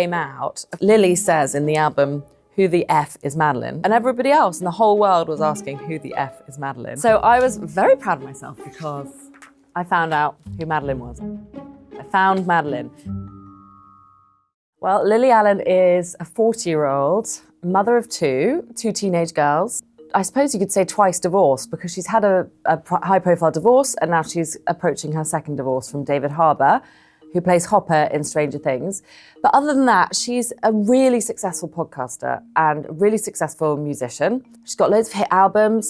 came out, Lily says in the album, "Who the F is Madeline?" And everybody else in the whole world was asking, "Who the F is Madeline?" So I was very proud of myself because I found out who Madeline was. I found Madeline. Well, Lily Allen is a 40-year-old, mother of two teenage girls. I suppose you could say twice divorced because she's had a high-profile divorce and now she's approaching her second divorce from David Harbour, who plays Hopper in Stranger Things. But other than that, she's a really successful podcaster and a really successful musician. She's got loads of hit albums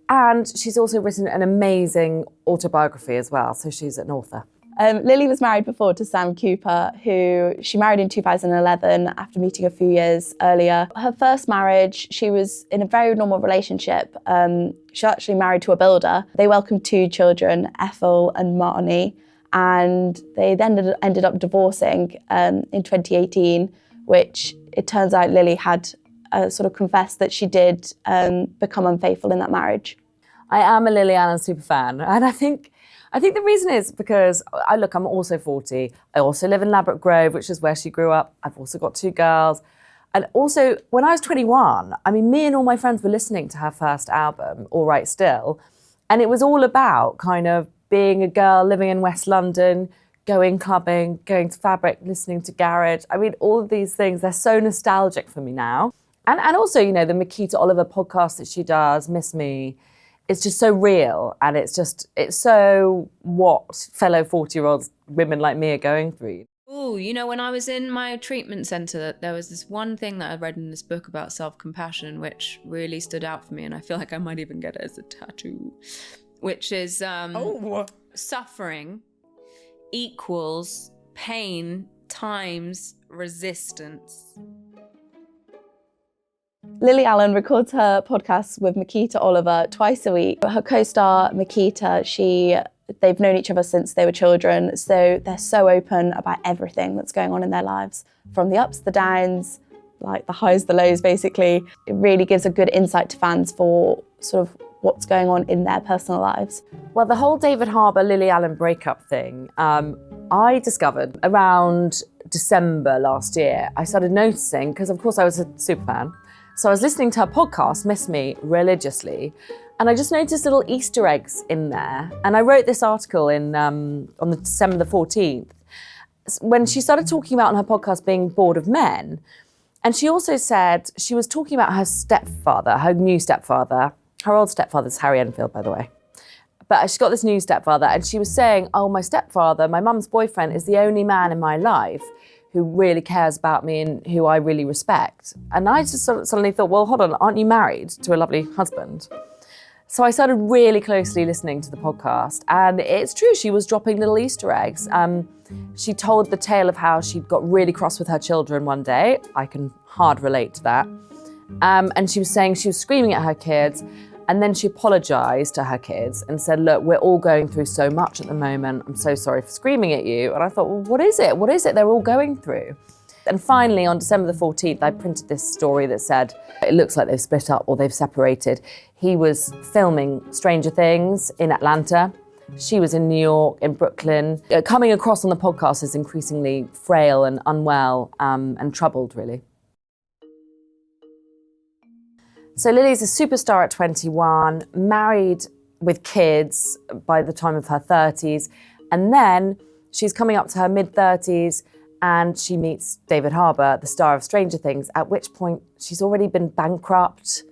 and she's also written an amazing autobiography as well, so she's an author. Lily was married before to Sam Cooper, who she married in 2011 after meeting a few years earlier. Her first marriage, she was in a very normal relationship. She actually married to a builder. They welcomed 2 children, Ethel and Marnie, and they then ended up divorcing in 2018, which it turns out Lily had sort of confessed that she did become unfaithful in that marriage. I am a Lily Allen superfan, and I think the reason is because, I'm also 40. I also live in Ladbroke Grove, which is where she grew up. I've also got 2 girls. And also, when I was 21, me and all my friends were listening to her first album, All Right Still, and it was all about kind of being a girl living in West London, going clubbing, going to Fabric, listening to garage. All of these things, they're so nostalgic for me now. And also, the Makita Oliver podcast that she does, Miss Me, it's just so real, and it's so what fellow 40-year-olds, women like me, are going through. Oh, when I was in my treatment centre, there was this one thing that I read in this book about self-compassion, which really stood out for me, and I feel like I might even get it as a tattoo, which is suffering equals pain times resistance. Lily Allen records her podcasts with Makita Oliver twice a week. Her co-star, Makita, they've known each other since they were children, so they're so open about everything that's going on in their lives, from the ups, the downs, like the highs, the lows, basically. It really gives a good insight to fans for sort of what's going on in their personal lives. Well, the whole David Harbour, Lily Allen breakup thing, I discovered around December last year. I started noticing, because of course I was a super fan, so I was listening to her podcast, Miss Me, religiously, and I just noticed little Easter eggs in there. And I wrote this article on the December the 14th, when she started talking about on her podcast being bored of men. And she also said, she was talking about her stepfather, her new stepfather. Her old stepfather's Harry Enfield, by the way. But she's got this new stepfather, and she was saying, my stepfather, my mum's boyfriend, is the only man in my life who really cares about me and who I really respect. And I just suddenly thought, well, hold on, aren't you married to a lovely husband? So I started really closely listening to the podcast, and it's true, she was dropping little Easter eggs. She told the tale of how she got really cross with her children one day. I can hard relate to that. And she was saying she was screaming at her kids, and then she apologised to her kids and said, look, we're all going through so much at the moment. I'm so sorry for screaming at you. And I thought, well, what is it? What is it they're all going through? And finally, on December the 14th, I printed this story that said, it looks like they've split up or they've separated. He was filming Stranger Things in Atlanta. She was in New York, in Brooklyn. Coming across on the podcast as increasingly frail and unwell and troubled, really. So Lily's a superstar at 21, married with kids by the time of her 30s, and then she's coming up to her mid-30s and she meets David Harbour, the star of Stranger Things, at which point she's already been bankrupt.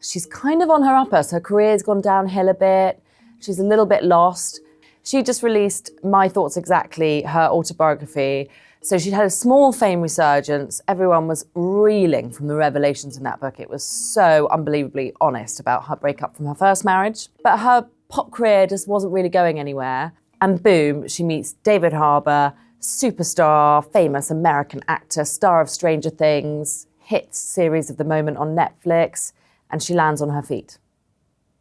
She's kind of on her uppers. Her career's gone downhill a bit. She's a little bit lost. She just released My Thoughts Exactly, her autobiography. So she'd had a small fame resurgence. Everyone was reeling from the revelations in that book. It was so unbelievably honest about her breakup from her first marriage. But her pop career just wasn't really going anywhere. And boom, she meets David Harbour, superstar, famous American actor, star of Stranger Things, hit series of the moment on Netflix, and she lands on her feet.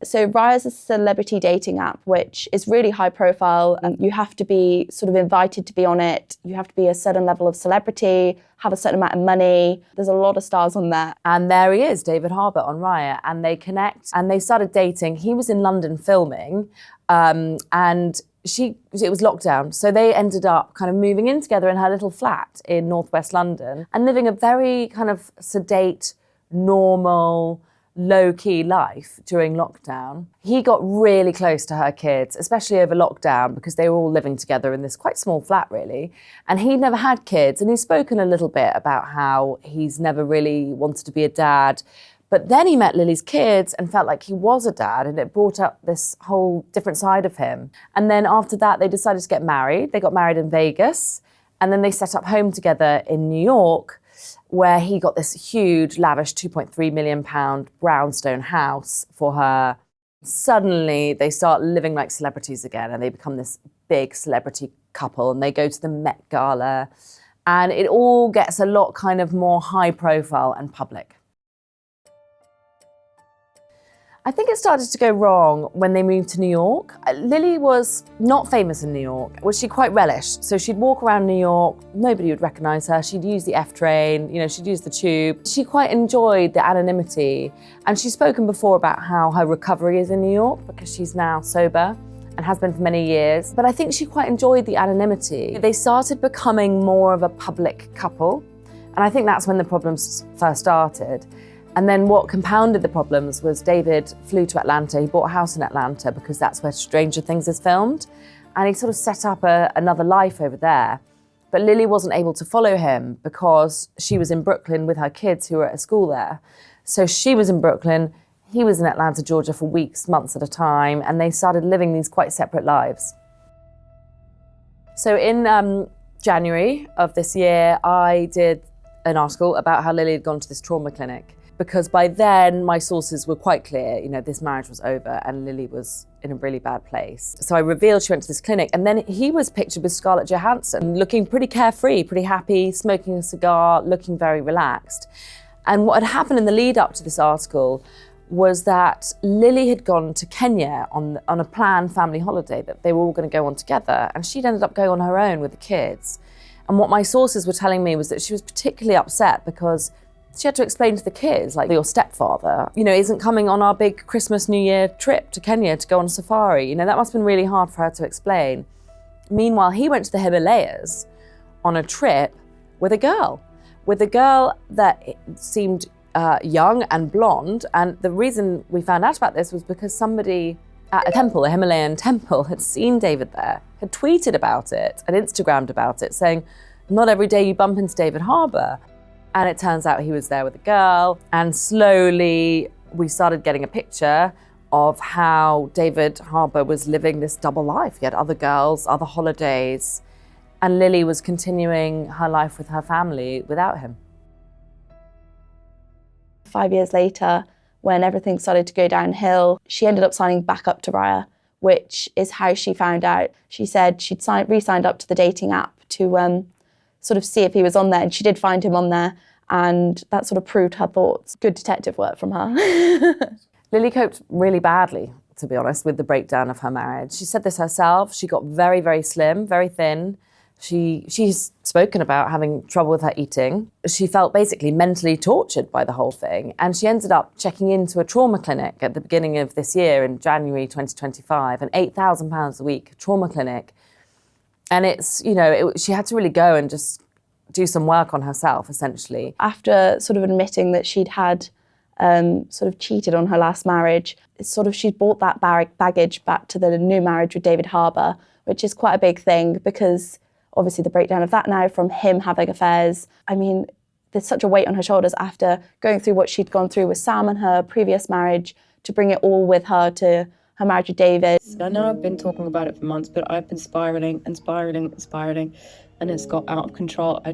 So Raya is a celebrity dating app, which is really high profile, and you have to be sort of invited to be on it. You have to be a certain level of celebrity, have a certain amount of money. There's a lot of stars on there. And there he is, David Harbour on Raya, and they connect and they started dating. He was in London filming, and it was lockdown, so they ended up kind of moving in together in her little flat in northwest London and living a very kind of sedate, normal, low-key life during lockdown. He got really close to her kids, especially over lockdown, because they were all living together in this quite small flat, really. And he'd never had kids, and he's spoken a little bit about how he's never really wanted to be a dad. But then he met Lily's kids and felt like he was a dad, and it brought up this whole different side of him. And then after that, they decided to get married. They got married in Vegas, and then they set up home together in New York, where he got this huge, lavish £2.3 million brownstone house for her. Suddenly, they start living like celebrities again, and they become this big celebrity couple, and they go to the Met Gala, and it all gets a lot kind of more high profile and public. I think it started to go wrong when they moved to New York. Lily was not famous in New York, which she quite relished. So she'd walk around New York, nobody would recognise her. She'd use the F train, she'd use the tube. She quite enjoyed the anonymity. And she's spoken before about how her recovery is in New York because she's now sober and has been for many years. But I think she quite enjoyed the anonymity. They started becoming more of a public couple. And I think that's when the problems first started. And then what compounded the problems was David flew to Atlanta. He bought a house in Atlanta because that's where Stranger Things is filmed. And he sort of set up another life over there. But Lily wasn't able to follow him because she was in Brooklyn with her kids who were at a school there. So she was in Brooklyn, he was in Atlanta, Georgia for weeks, months at a time, and they started living these quite separate lives. So in January of this year, I did an article about how Lily had gone to this trauma clinic. Because by then, my sources were quite clear, this marriage was over and Lily was in a really bad place. So I revealed she went to this clinic, and then he was pictured with Scarlett Johansson, looking pretty carefree, pretty happy, smoking a cigar, looking very relaxed. And what had happened in the lead up to this article was that Lily had gone to Kenya on a planned family holiday that they were all going to go on together, and she'd ended up going on her own with the kids. And what my sources were telling me was that she was particularly upset because she had to explain to the kids, like, your stepfather, isn't coming on our big Christmas, New Year trip to Kenya to go on a safari. That must have been really hard for her to explain. Meanwhile, he went to the Himalayas on a trip with a girl that seemed young and blonde. And the reason we found out about this was because somebody at a temple, a Himalayan temple, had seen David there, had tweeted about it and Instagrammed about it, saying, not every day you bump into David Harbour. And it turns out he was there with a girl. And slowly we started getting a picture of how David Harbour was living this double life. He had other girls, other holidays, and Lily was continuing her life with her family without him. 5 years later, when everything started to go downhill, she ended up signing back up to Raya, which is how she found out. She said she'd re-signed up to the dating app to sort of see if he was on there, and she did find him on there, and that sort of proved her thoughts. Good detective work from her. Lily coped really badly, to be honest, with the breakdown of her marriage. She said this herself. She got very, very slim, very thin. She's spoken about having trouble with her eating. She felt basically mentally tortured by the whole thing, and she ended up checking into a trauma clinic at the beginning of this year, in January 2025, an £8,000 a week trauma clinic. And it's, she had to really go and just do some work on herself, essentially. After sort of admitting that she'd had sort of cheated on her last marriage, she'd brought that baggage back to the new marriage with David Harbour, which is quite a big thing because obviously the breakdown of that now from him having affairs. I mean, there's such a weight on her shoulders after going through what she'd gone through with Sam and her previous marriage to bring it all with her to her marriage with David. I know I've been talking about it for months, but I've been spiraling, and it's got out of control. I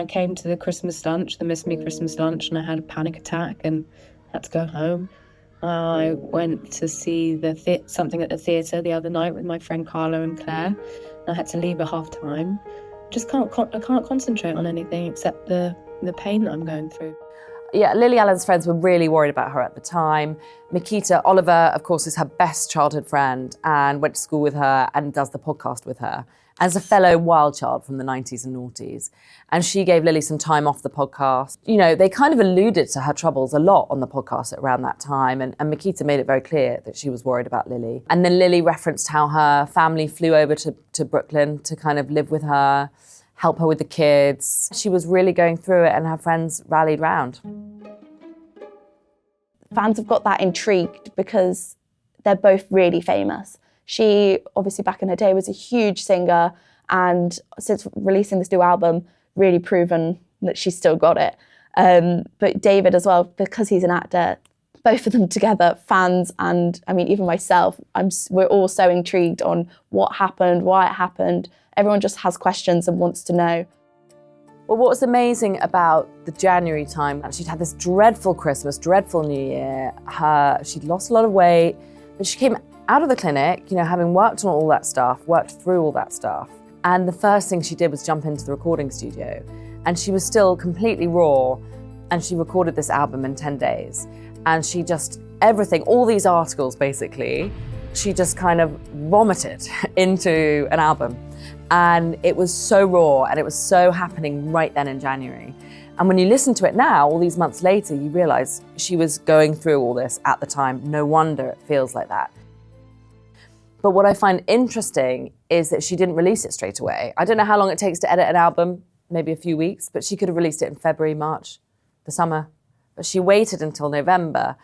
came to the Christmas lunch, the Miss Me Christmas lunch, and I had a panic attack and had to go home. I went to see something at the theatre the other night with my friend Carla and Claire, and I had to leave at half-time. I can't concentrate on anything except the pain that I'm going through. Yeah, Lily Allen's friends were really worried about her at the time. Mikita Oliver, of course, is her best childhood friend and went to school with her and does the podcast with her. as a fellow wild child from the 90s and noughties. And she gave Lily some time off the podcast. You know, they kind of alluded to her troubles a lot on the podcast around that time. And Makita made it very clear that she was worried about Lily. And then Lily referenced how her family flew over to Brooklyn to kind of live with her, help her with the kids. She was really going through it and her friends rallied round. Fans have got that intrigued because they're both really famous. She, obviously back in her day, was a huge singer, and since releasing this new album, really proven that she's still got it. But David as well, because he's an actor, both of them together, fans and, I mean, even myself, we're all so intrigued on what happened, why it happened. Everyone just has questions and wants to know. Well, what was amazing about the January time, she'd had this dreadful Christmas, dreadful New Year. She'd lost a lot of weight, but she came out of the clinic, you know, having worked on all that stuff, worked through all that stuff. And the first thing she did was jump into the recording studio. And she was still completely raw, and she recorded this album in 10 days. And she just, everything, all these articles basically, she just kind of vomited into an album. And it was so raw, and it was so happening right then in January. And when you listen to it now, all these months later, you realize she was going through all this at the time. No wonder it feels like that. But what I find interesting is that she didn't release it straight away. I don't know how long it takes to edit an album, maybe a few weeks, but she could have released it in February, March, the summer. But she waited until November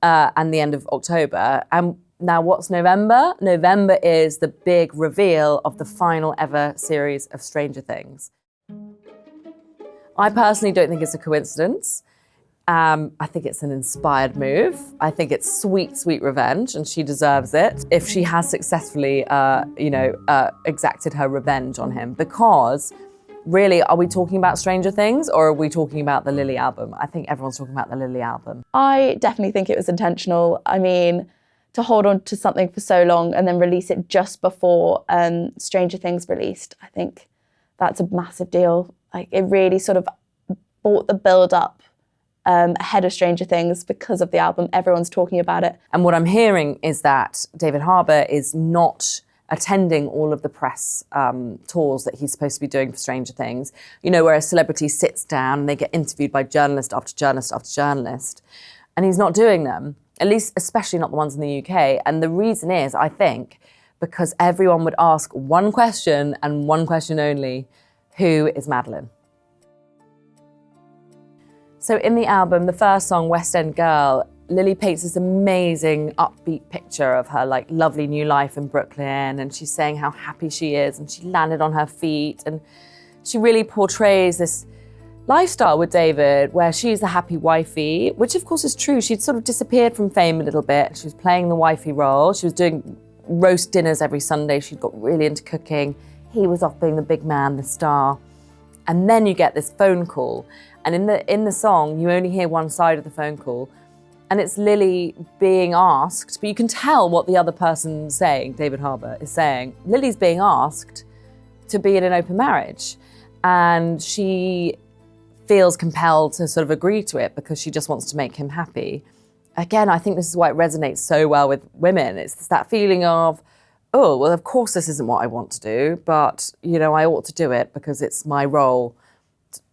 and the end of October. And now what's November? November is the big reveal of the final ever series of Stranger Things. I personally don't think it's a coincidence. I think it's an inspired move. I think it's sweet, sweet revenge, and she deserves it if she has successfully, exacted her revenge on him. Because really, are we talking about Stranger Things or are we talking about the Lily album? I think everyone's talking about the Lily album. I definitely think it was intentional. I mean, to hold on to something for so long and then release it just before Stranger Things released, I think that's a massive deal. Like, it really sort of brought the build up ahead of Stranger Things because of the album. Everyone's talking about it. And what I'm hearing is that David Harbour is not attending all of the press tours that he's supposed to be doing for Stranger Things, you know, where a celebrity sits down and they get interviewed by journalist after journalist after journalist. And he's not doing them, at least especially not the ones in the UK. And the reason is, I think, because everyone would ask one question and one question only: who is Madeline? So in the album, the first song, West End Girl, Lily paints this amazing upbeat picture of her like lovely new life in Brooklyn, and she's saying how happy she is and she landed on her feet, and she really portrays this lifestyle with David where she's the happy wifey, which of course is true. She'd sort of disappeared from fame a little bit. She was playing the wifey role. She was doing roast dinners every Sunday. She'd got really into cooking. He was off being the big man, the star. And then you get this phone call. And in the song, you only hear one side of the phone call. And it's Lily being asked, but you can tell what the other person saying, David Harbour, is saying. Lily's being asked to be in an open marriage. And she feels compelled to sort of agree to it because she just wants to make him happy. Again, I think this is why it resonates so well with women. It's that feeling of, oh, well, of course this isn't what I want to do, but, you know, I ought to do it because it's my role,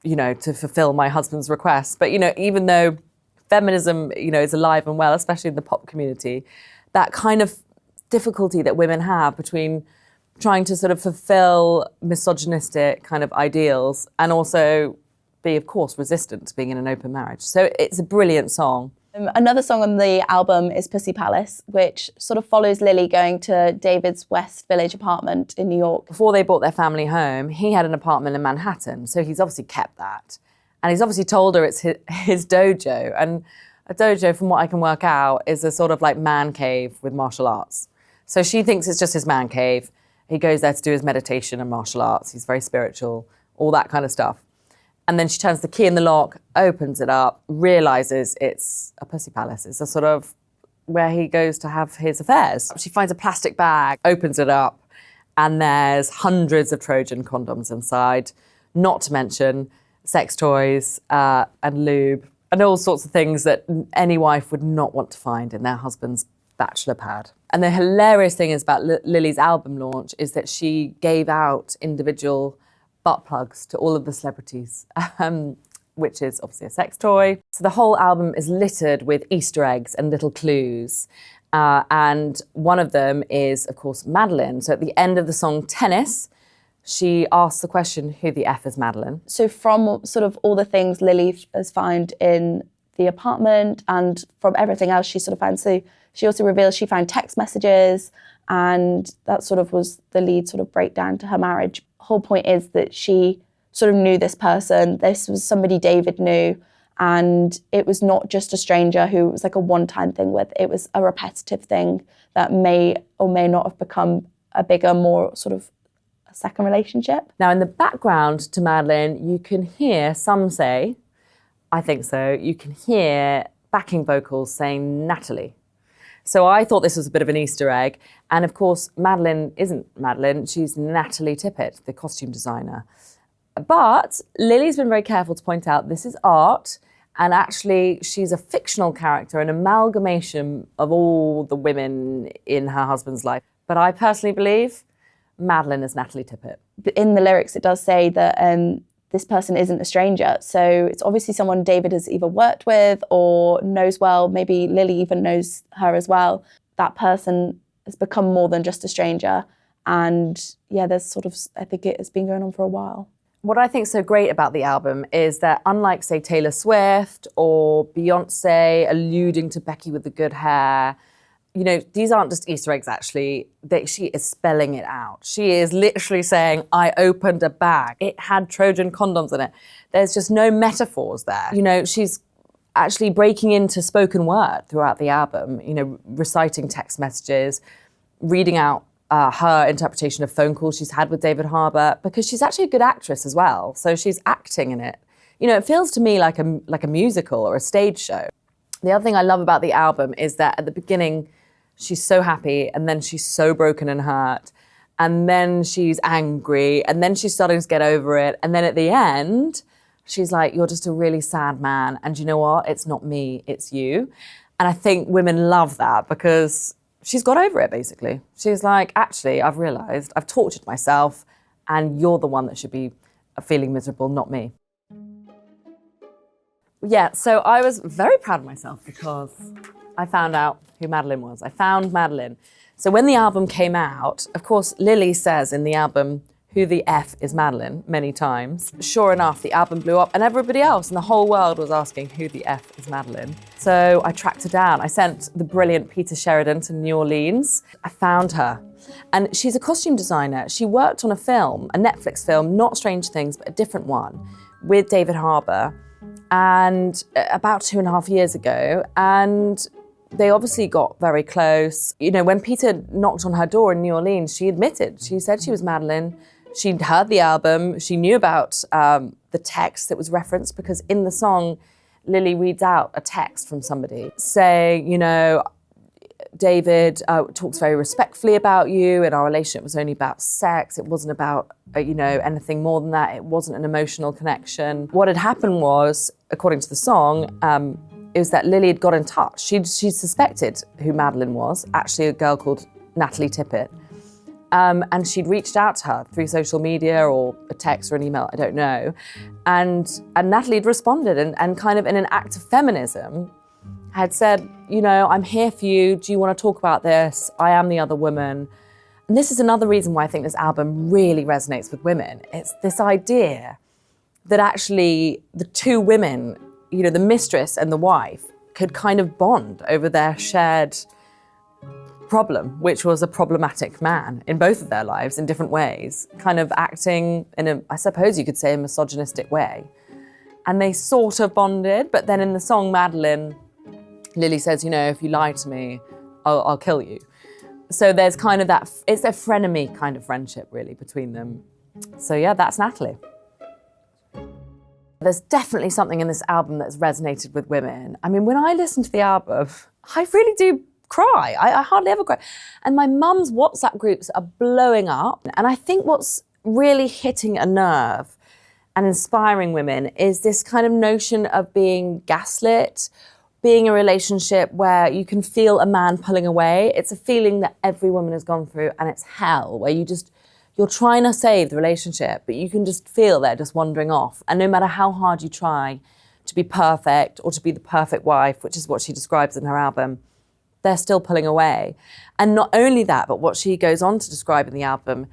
you know, to fulfill my husband's request. But, you know, even though feminism, you know, is alive and well, especially in the pop community, that kind of difficulty that women have between trying to sort of fulfill misogynistic kind of ideals and also be, of course, resistant to being in an open marriage. So it's a brilliant song. Another song on the album is Pussy Palace, which sort of follows Lily going to David's West Village apartment in New York. Before they bought their family home, he had an apartment in Manhattan, so he's obviously kept that. And he's obviously told her it's his dojo. And a dojo, from what I can work out, is a sort of like man cave with martial arts. So she thinks it's just his man cave. He goes there to do his meditation and martial arts. He's very spiritual, all that kind of stuff. And then she turns the key in the lock, opens it up, realises it's a pussy palace. It's a sort of where he goes to have his affairs. She finds a plastic bag, opens it up, and there's hundreds of Trojan condoms inside, not to mention sex toys and lube and all sorts of things that any wife would not want to find in their husband's bachelor pad. And the hilarious thing is about Lily's album launch is that she gave out individual butt plugs to all of the celebrities, which is obviously a sex toy. So the whole album is littered with Easter eggs and little clues. And one of them is, of course, Madeline. So at the end of the song Tennis, she asks the question, who the F is Madeline? So from sort of all the things Lily has found in the apartment and from everything else she sort of found, so she also reveals she found text messages, and that sort of was the lead sort of breakdown to her marriage. Whole point is that she sort of knew this person. This was somebody David knew, and it was not just a stranger who it was like a one-time thing with. It was a repetitive thing that may or may not have become a bigger, more sort of a second relationship. Now, in the background to Madeline, you can hear, some say, I think so, you can hear backing vocals saying Natalie. So I thought this was a bit of an Easter egg. And of course, Madeline isn't Madeline, she's Natalie Tippett, the costume designer. But Lily's been very careful to point out this is art, and actually she's a fictional character, an amalgamation of all the women in her husband's life. But I personally believe Madeline is Natalie Tippett. In the lyrics, it does say that this person isn't a stranger. So it's obviously someone David has either worked with or knows well. Maybe Lily even knows her as well. That person has become more than just a stranger. And yeah, there's sort of, I think it has been going on for a while. What I think is so great about the album is that unlike, say, Taylor Swift or Beyonce alluding to Becky with the good hair, you know, these aren't just Easter eggs, actually. She is spelling it out. She is literally saying, I opened a bag. It had Trojan condoms in it. There's just no metaphors there. You know, she's actually breaking into spoken word throughout the album, you know, reciting text messages, reading out her interpretation of phone calls she's had with David Harbour, because she's actually a good actress as well. So she's acting in it. You know, it feels to me like a musical or a stage show. The other thing I love about the album is that at the beginning, she's so happy, and then she's so broken and hurt, and then she's angry, and then she's starting to get over it, and then at the end, she's like, you're just a really sad man, and you know what? It's not me, it's you. And I think women love that because she's got over it, basically. She's like, actually, I've realised I've tortured myself, and you're the one that should be feeling miserable, not me. Yeah, so I was very proud of myself because I found out who Madeline was. I found Madeline. So when the album came out, of course, Lily says in the album, who the F is Madeline, many times. Sure enough, the album blew up and everybody else in the whole world was asking who the F is Madeline. So I tracked her down. I sent the brilliant Peter Sheridan to New Orleans. I found her. And she's a costume designer. She worked on a film, a Netflix film, not Strange Things, but a different one, with David Harbour, and about 2.5 years ago. And they obviously got very close. You know, when Peter knocked on her door in New Orleans, she admitted, she said she was Madeline. She'd heard the album. She knew about the text that was referenced, because in the song, Lily reads out a text from somebody saying, you know, David talks very respectfully about you, and our relationship was only about sex. It wasn't about, you know, anything more than that. It wasn't an emotional connection. What had happened was, according to the song, is that Lily had got in touch. She suspected who Madeline was, actually a girl called Natalie Tippett. And she'd reached out to her through social media or a text or an email, I don't know. And Natalie had responded and kind of in an act of feminism had said, you know, I'm here for you. Do you want to talk about this? I am the other woman. And this is another reason why I think this album really resonates with women. It's this idea that actually the two women, you know, the mistress and the wife, could kind of bond over their shared problem, which was a problematic man in both of their lives in different ways, kind of acting in a, I suppose you could say, a misogynistic way. And they sort of bonded, but then in the song Madeline, Lily says, you know, if you lie to me, I'll kill you. So there's kind of that, it's a frenemy kind of friendship really between them. So yeah, that's Natalie. There's definitely something in this album that's resonated with women. I mean, when I listen to the album, I really do cry. I hardly ever cry. And my mum's WhatsApp groups are blowing up. And I think what's really hitting a nerve and inspiring women is this kind of notion of being gaslit being in a relationship where you can feel a man pulling away. It's a feeling that every woman has gone through, and it's hell, where you're trying to save the relationship, but you can just feel they're just wandering off. And no matter how hard you try to be perfect or to be the perfect wife, which is what she describes in her album, they're still pulling away. And not only that, but what she goes on to describe in the album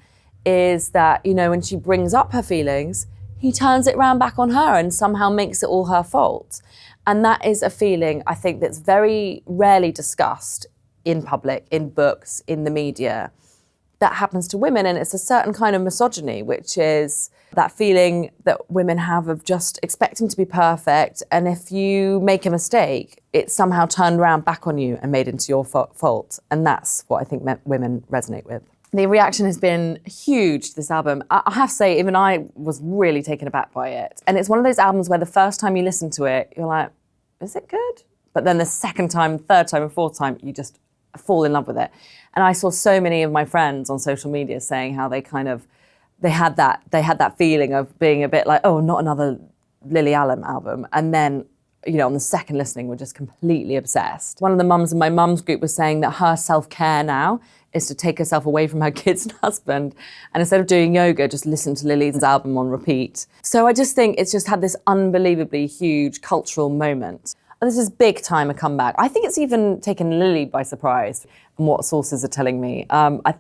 is that, you know, when she brings up her feelings, he turns it round back on her and somehow makes it all her fault. And that is a feeling, I think, that's very rarely discussed in public, in books, in the media. That happens to women, and it's a certain kind of misogyny, which is that feeling that women have of just expecting to be perfect, and if you make a mistake, it's somehow turned around back on you and made into your fault. And that's what I think women resonate with. The reaction has been huge to this album. I have to say, even I was really taken aback by it. And it's one of those albums where the first time you listen to it, you're like, is it good? But then the second time, third time, and fourth time, you just fall in love with it. And I saw so many of my friends on social media saying how they had that feeling of being a bit like, oh, not another Lily Allen album. And then, you know, on the second listening, we're just completely obsessed. One of the mums in my mum's group was saying that her self-care now is to take herself away from her kids and husband, and instead of doing yoga, just listen to Lily's album on repeat. So I just think it's just had this unbelievably huge cultural moment. This is big time a comeback. I think it's even taken Lily by surprise from what sources are telling me.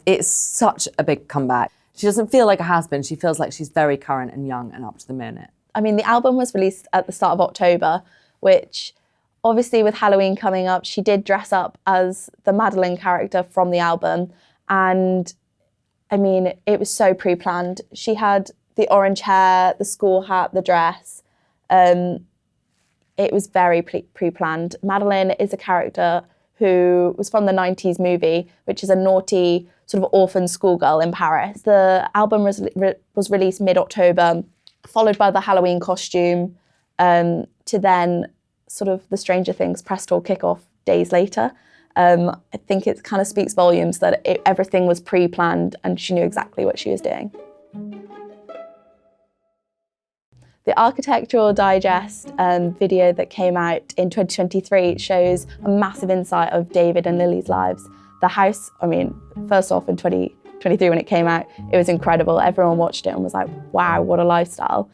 It's such a big comeback. She doesn't feel like a has-been. She feels like she's very current and young and up to the minute. I mean, the album was released at the start of October, which obviously with Halloween coming up, she did dress up as the Madeline character from the album. And I mean, it was so pre-planned. She had the orange hair, the school hat, the dress. It was very pre-planned. Madeline is a character who was from the 90s movie, which is a naughty sort of orphan schoolgirl in Paris. The album was released mid-October, followed by the Halloween costume, to then sort of the Stranger Things press tour kickoff days later. I think it kind of speaks volumes that everything was pre-planned and she knew exactly what she was doing. The Architectural Digest video that came out in 2023 shows a massive insight of David and Lily's lives. The house, I mean, first off in 2023 when it came out, it was incredible. Everyone watched it and was like, wow, what a lifestyle.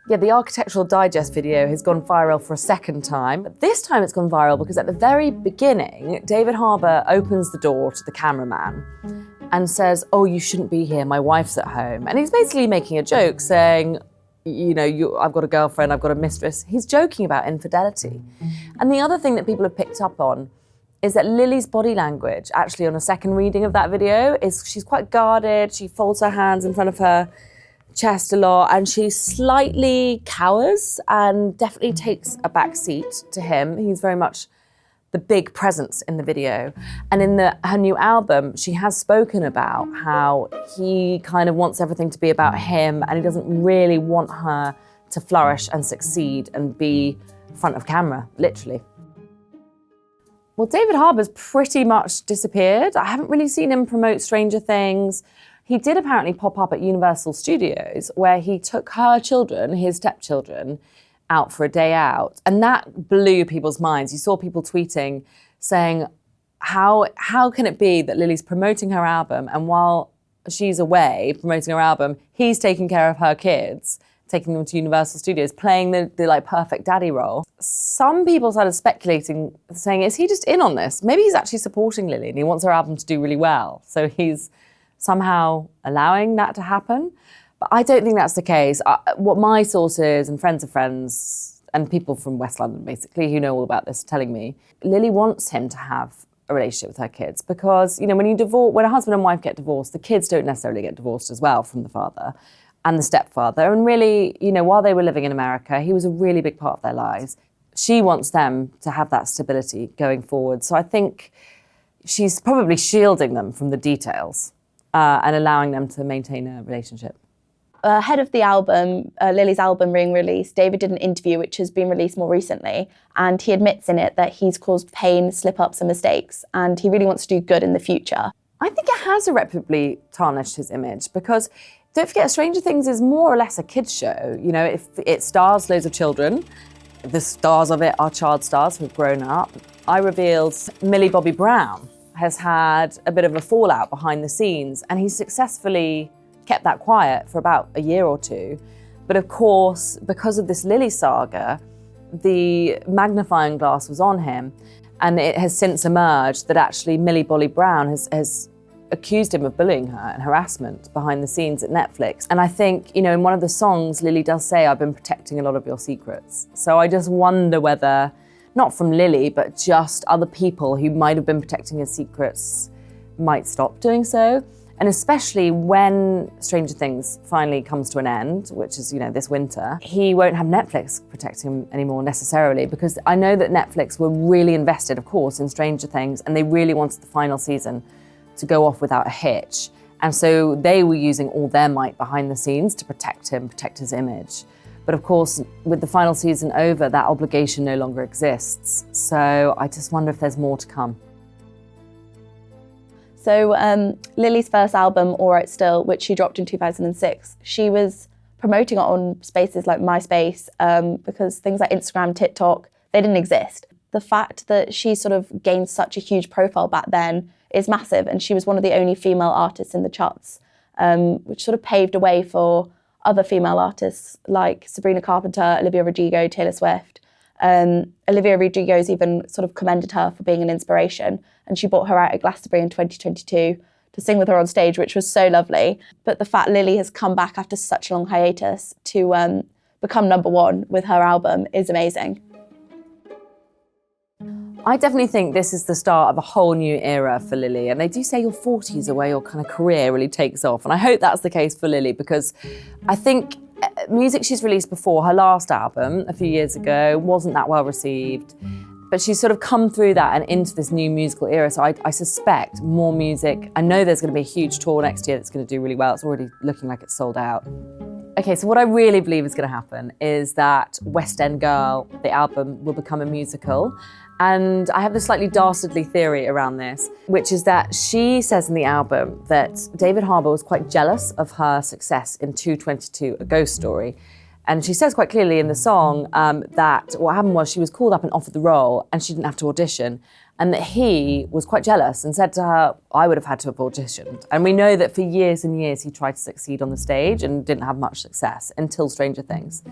Yeah, the Architectural Digest video has gone viral for a second time. This time it's gone viral because at the very beginning, David Harbour opens the door to the cameraman and says, oh, you shouldn't be here, my wife's at home. And he's basically making a joke saying, you know, I've got a girlfriend, I've got a mistress. He's joking about infidelity. And the other thing that people have picked up on is that Lily's body language, actually on a second reading of that video, is she's quite guarded, she folds her hands in front of her chest a lot, and she slightly cowers and definitely takes a back seat to him. He's very much the big presence in the video. And in her new album, she has spoken about how he kind of wants everything to be about him and he doesn't really want her to flourish and succeed and be front of camera, literally. Well, David Harbour's pretty much disappeared. I haven't really seen him promote Stranger Things. He did apparently pop up at Universal Studios where he took her children, his stepchildren, out for a day out. And that blew people's minds. You saw people tweeting saying, how can it be that Lily's promoting her album and while she's away promoting her album, he's taking care of her kids, taking them to Universal Studios, playing the like perfect daddy role. Some people started speculating, saying, is he just in on this? Maybe he's actually supporting Lily and he wants her album to do really well. So he's somehow allowing that to happen. But I don't think that's the case. What my sources and friends of friends and people from West London, basically, who know all about this, are telling me, Lily wants him to have a relationship with her kids because, you know, when a husband and wife get divorced, the kids don't necessarily get divorced as well from the father and the stepfather. And really, you know, while they were living in America, he was a really big part of their lives. She wants them to have that stability going forward. So I think she's probably shielding them from the details and allowing them to maintain a relationship. Ahead of the album, Lily's album being released, David did an interview which has been released more recently, and he admits in it that he's caused pain, slip-ups and mistakes, and he really wants to do good in the future. I think it has irreparably tarnished his image because, don't forget, Stranger Things is more or less a kids' show. You know, it stars loads of children. the stars of it are child stars who've grown up. I revealed Millie Bobby Brown has had a bit of a fallout behind the scenes, and he successfully kept that quiet for about a year or two. But of course, because of this Lily saga, the magnifying glass was on him, and it has since emerged that actually Millie Bobby Brown has accused him of bullying her and harassment behind the scenes at Netflix. And I think, you know, in one of the songs, Lily does say, "I've been protecting a lot of your secrets." So I just wonder whether, not from Lily, but just other people who might have been protecting his secrets might stop doing so. And especially when Stranger Things finally comes to an end, which is, you know, this winter, he won't have Netflix protecting him anymore necessarily, because I know that Netflix were really invested, of course, in Stranger Things, and they really wanted the final season to go off without a hitch. And so they were using all their might behind the scenes to protect him, protect his image. But of course, with the final season over, that obligation no longer exists. So I just wonder if there's more to come. So Lily's first album, Alright Still, which she dropped in 2006, she was promoting it on spaces like MySpace because things like Instagram, TikTok, they didn't exist. The fact that she sort of gained such a huge profile back then is massive, and she was one of the only female artists in the charts, which sort of paved a way for other female artists like Sabrina Carpenter, Olivia Rodrigo, Taylor Swift. Olivia Rodrigo's even sort of commended her for being an inspiration, and she brought her out at Glastonbury in 2022 to sing with her on stage, which was so lovely. But the fact Lily has come back after such a long hiatus to become #1 with her album is amazing. I definitely think this is the start of a whole new era for Lily. And they do say your 40s are where your kind of career really takes off. And I hope that's the case for Lily, because I think music she's released before, her last album a few years ago, wasn't that well received. But she's sort of come through that and into this new musical era. So I suspect more music. I know there's going to be a huge tour next year that's going to do really well. It's already looking like it's sold out. Okay, so what I really believe is going to happen is that West End Girl, the album, will become a musical. And I have this slightly dastardly theory around this, which is that she says in the album that David Harbour was quite jealous of her success in 222, A Ghost Story. And she says quite clearly in the song that what happened was she was called up and offered the role and she didn't have to audition. And that he was quite jealous and said to her, "I would have had to have auditioned." And we know that for years and years he tried to succeed on the stage and didn't have much success until Stranger Things.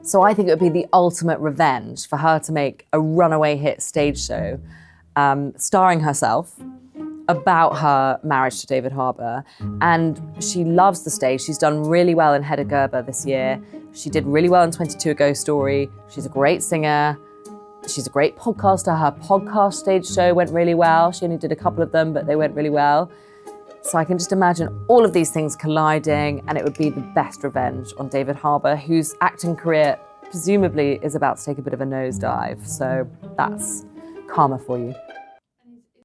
So I think it would be the ultimate revenge for her to make a runaway hit stage show starring herself about her marriage to David Harbour. And she loves the stage. She's done really well in Hedda Gerber this year. She did really well in 22 A Ghost Story. She's a great singer. She's a great podcaster. Her podcast stage show went really well. She only did a couple of them, but they went really well. So I can just imagine all of these things colliding, and it would be the best revenge on David Harbour, whose acting career presumably is about to take a bit of a nosedive. So that's karma for you.